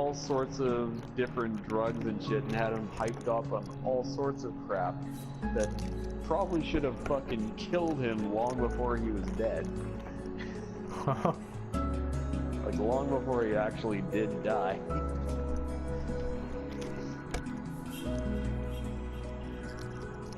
all sorts of different drugs and shit and had him hyped up on all sorts of crap that probably should have fucking killed him long before he was dead. Like, long before he actually did die.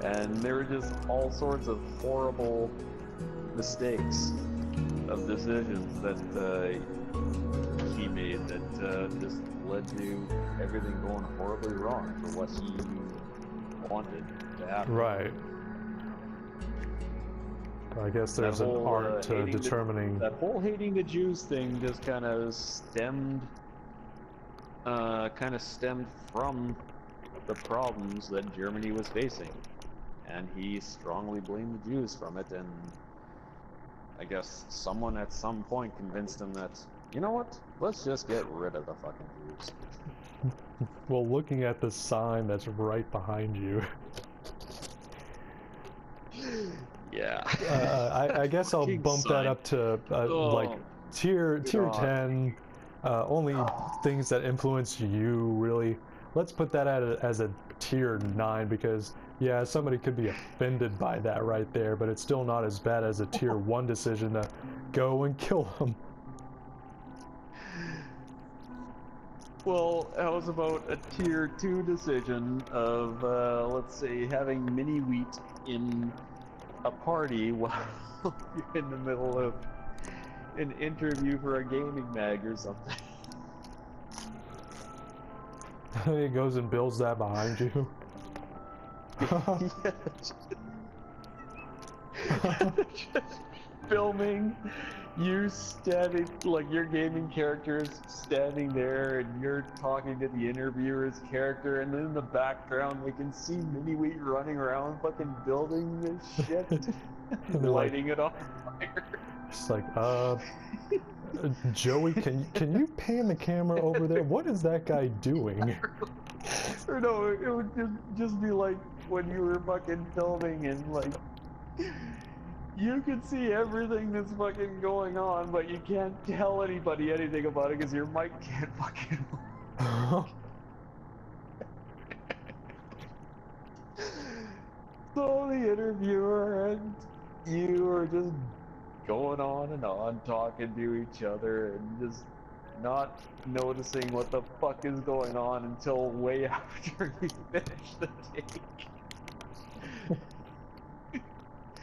And there were just all sorts of horrible mistakes of decisions that he made that just led to everything going horribly wrong for what he wanted to happen. Right. I guess there's an art to determining... That whole hating the Jews thing just kind of stemmed from the problems that Germany was facing. And he strongly blamed the Jews from it, and I guess someone at some point convinced him that, you know what, let's just get rid of the fucking Jews. Well, looking at the sign that's right behind you... Yeah. I guess I'll bump that up to like tier 10. Only things that influence you, really. Let's put that as a tier 9, because yeah, somebody could be offended by that right there, but it's still not as bad as a tier 1 decision to go and kill them. Well, how was about a tier 2 decision of, let's say, having mini wheat in a party while you're in the middle of an interview for a gaming mag or something? He goes and builds that behind you. Just filming you standing, like your gaming character is standing there and you're talking to the interviewer's character, and then in the background we can see Mini Wheat running around fucking building this shit. Lighting it on fire. It's like, Joey, can you pan the camera over there? What is that guy doing? Or no, it would just be like when you were fucking filming and like you can see everything that's fucking going on, but you can't tell anybody anything about it because your mic can't fucking work. So the interviewer and you are just going on and on, talking to each other and just not noticing what the fuck is going on until way after you finish the take.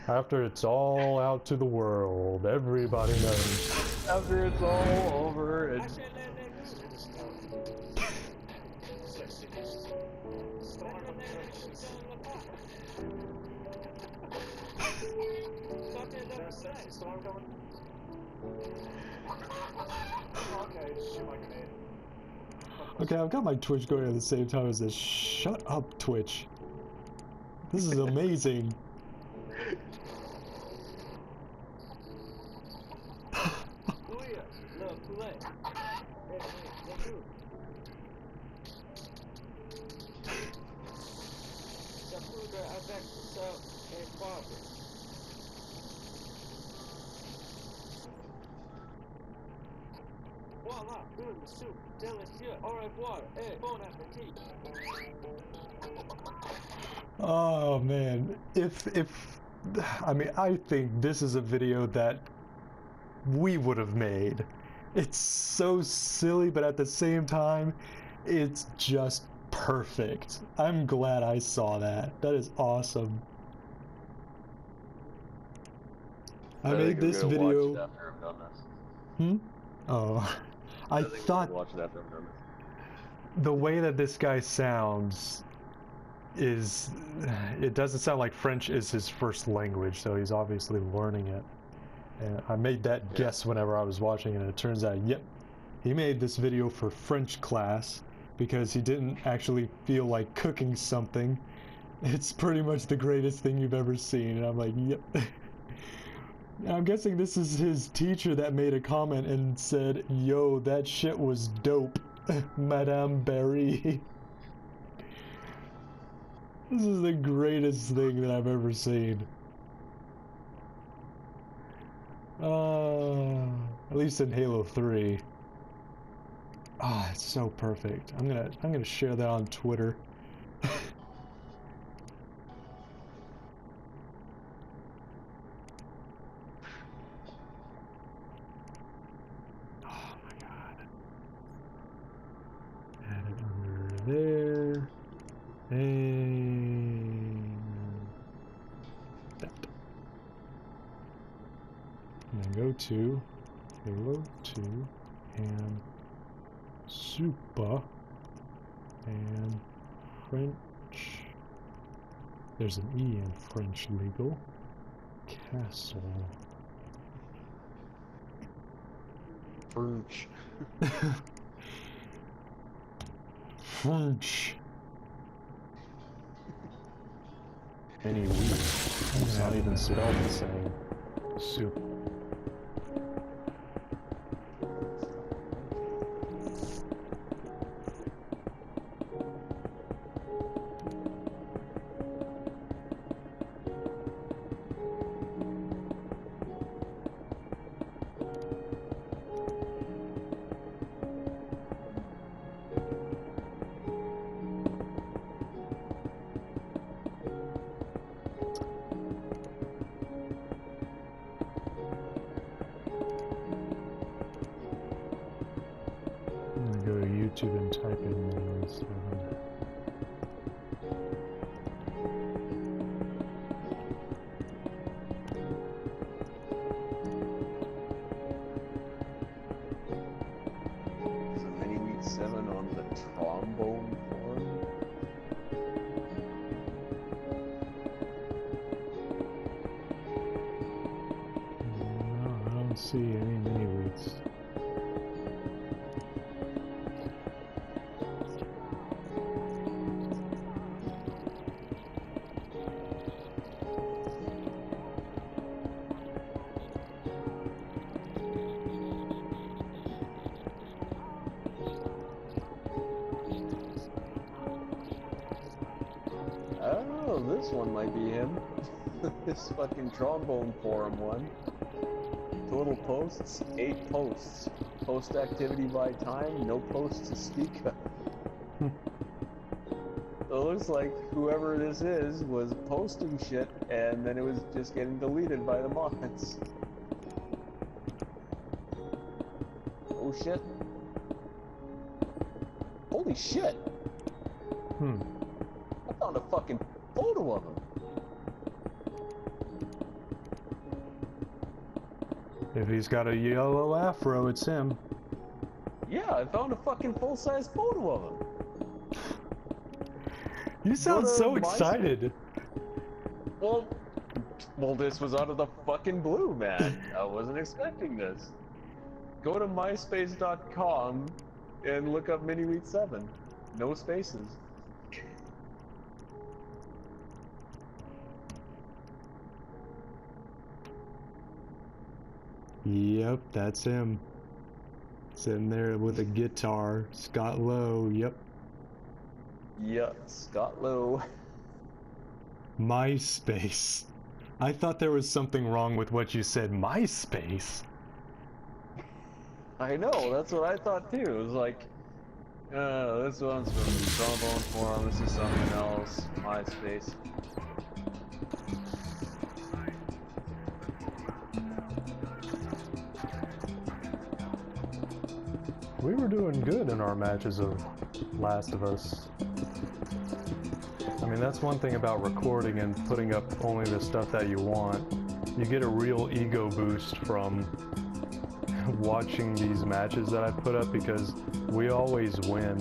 After it's all out to the world, everybody knows. After it's all over and... Okay, I've got my Twitch going at the same time as this. Shut up, Twitch. This is amazing. Oh man, I mean, I think this is a video that we would have made. It's so silly, but at the same time, it's just perfect. I'm glad I saw that. That is awesome. I made this video. Watch it after I'm done this. Hmm? Oh, I thought watch it after I'm done this. The way that this guy sounds is, it doesn't sound like French is his first language, so he's obviously learning it. And I made that guess whenever I was watching it, and it turns out, yep, he made this video for French class because he didn't actually feel like cooking something. It's pretty much the greatest thing you've ever seen, and I'm like, yep. I'm guessing this is his teacher that made a comment and said, yo, that shit was dope, Madame Barry. This is the greatest thing that I've ever seen. At least in Halo 3. Ah, it's so perfect. I'm gonna share that on Twitter. Oh my god. Add it under there. And that. And then go to Halo 2 and Super and French. There's an E in French legal. Castle. French. French. Any weed. It's not even spelled the same. Soup. Go to YouTube and type in these. So Mini Wheat 7 on the trombone form. No, I don't see any mini wheats. Oh, this one might be him. This fucking trombone forum one. Total posts, 8 posts. Post activity by time, no posts to speak of. So it looks like whoever this is was posting shit and then it was just getting deleted by the mods. Oh shit. Holy shit! I found a fucking photo of him. If he's got a yellow afro, it's him. Yeah, I found a fucking full-size photo of him. You sound so my- excited. Well, this was out of the fucking blue, man. I wasn't expecting this. Go to myspace.com and look up Mini Wheat 7. No spaces. Yep, that's him. Sitting there with a guitar. Scott Lowe, yep. Yeah, Scott Lowe. MySpace. I thought there was something wrong with what you said. MySpace? I know, that's what I thought too. It was like, this one's from the Trombone Forum, this is something else. MySpace. We were doing good in our matches of Last of Us. I mean, that's one thing about recording and putting up only the stuff that you want. You get a real ego boost from watching these matches that I put up because we always win.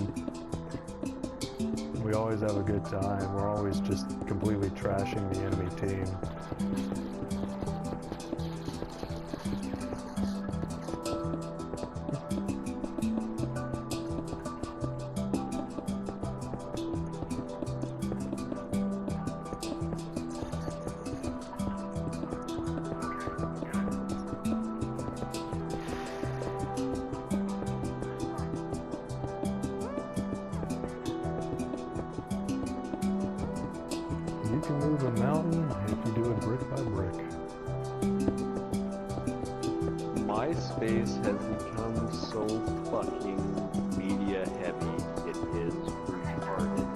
We always have a good time. We're always just completely trashing the enemy team. You can move a mountain if you do it brick by brick. MySpace has become so fucking media heavy. It is retarded.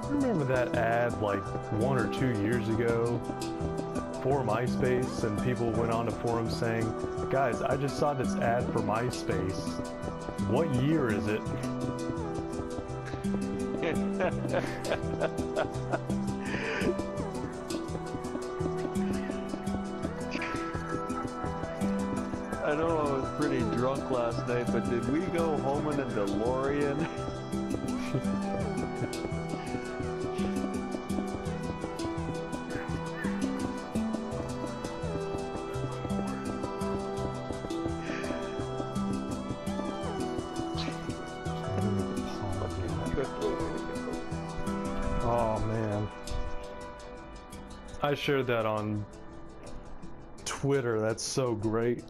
Remember that ad like 1 or 2 years ago for MySpace, and people went on to forums saying, guys, I just saw this ad for MySpace. What year is it? I know I was pretty drunk last night, but did we go home in a DeLorean? Oh man. I shared that on Twitter. That's so great.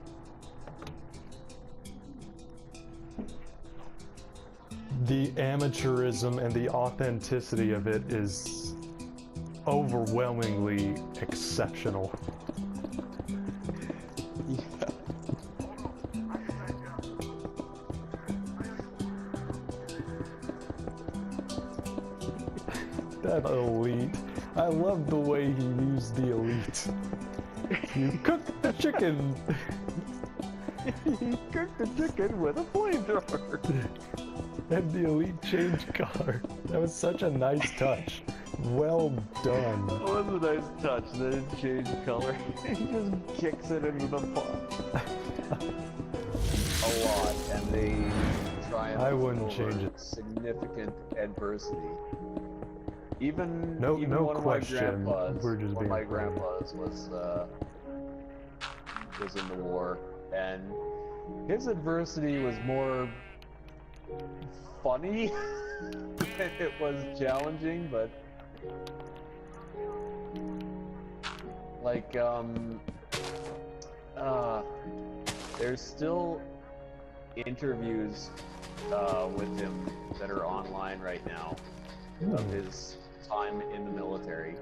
The amateurism and the authenticity of it is overwhelmingly exceptional. That elite. I love the way he used the elite. You cooked the chicken. He cooked the chicken with a flamethrower. And the elite change car. That was such a nice touch. Well done. That was a nice touch. Then it changed color. He just kicks it into the pot. A lot, and they try and I wouldn't change it. Significant adversity. Even No one question. Of my grandpas, We're just one of being my grandpas was in the war, and his adversity was more funny than it was challenging, but like there's still interviews with him that are online right now of his time in the military.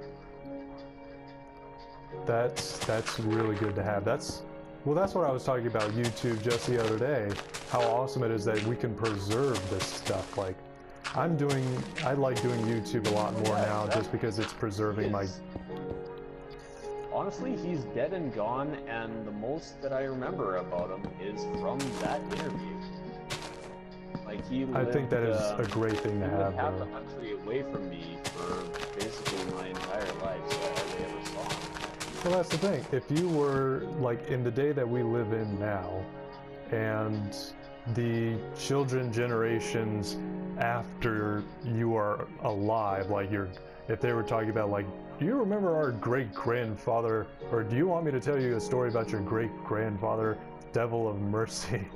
That's really good to have. That's what I was talking about YouTube just the other day. How awesome it is that we can preserve this stuff. Like, I like doing YouTube a lot more now just because it's preserving my... Honestly, he's dead and gone, and the most that I remember about him is from that interview. Like, he lived, I think that is a great thing to have. He lived half the country away from me for basically my entire life, so I hardly ever saw him. Well, that's the thing. If you were, like, in the day that we live in now, and the children generations after you are alive, like if they were talking about, like, do you remember our great-grandfather, or do you want me to tell you a story about your great-grandfather, Devil of Mercy?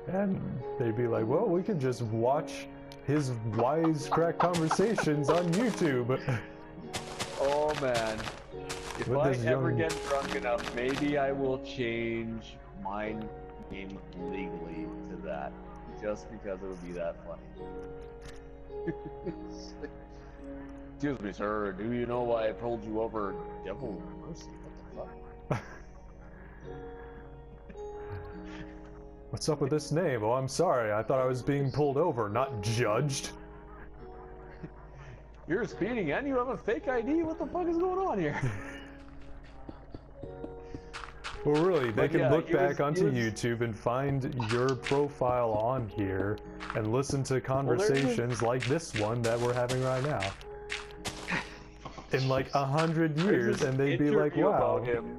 And they'd be like, well, we could just watch his wisecrack conversations on YouTube. Oh man, if I ever get drunk enough, maybe I will change my name legally to that, just because it would be that funny. Excuse me, sir, do you know why I pulled you over? Devil of Mercy, what the fuck? What's up with this name? Oh, I'm sorry. I thought I was being pulled over, not judged. You're speeding and you have a fake ID? What the fuck is going on here? Well, really, they can look back onto YouTube and find your profile on here and listen to conversations like this one that we're having right now. In like 100 years, and they'd be like, wow. About him.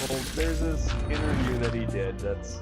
Well, there's this interview that he did that's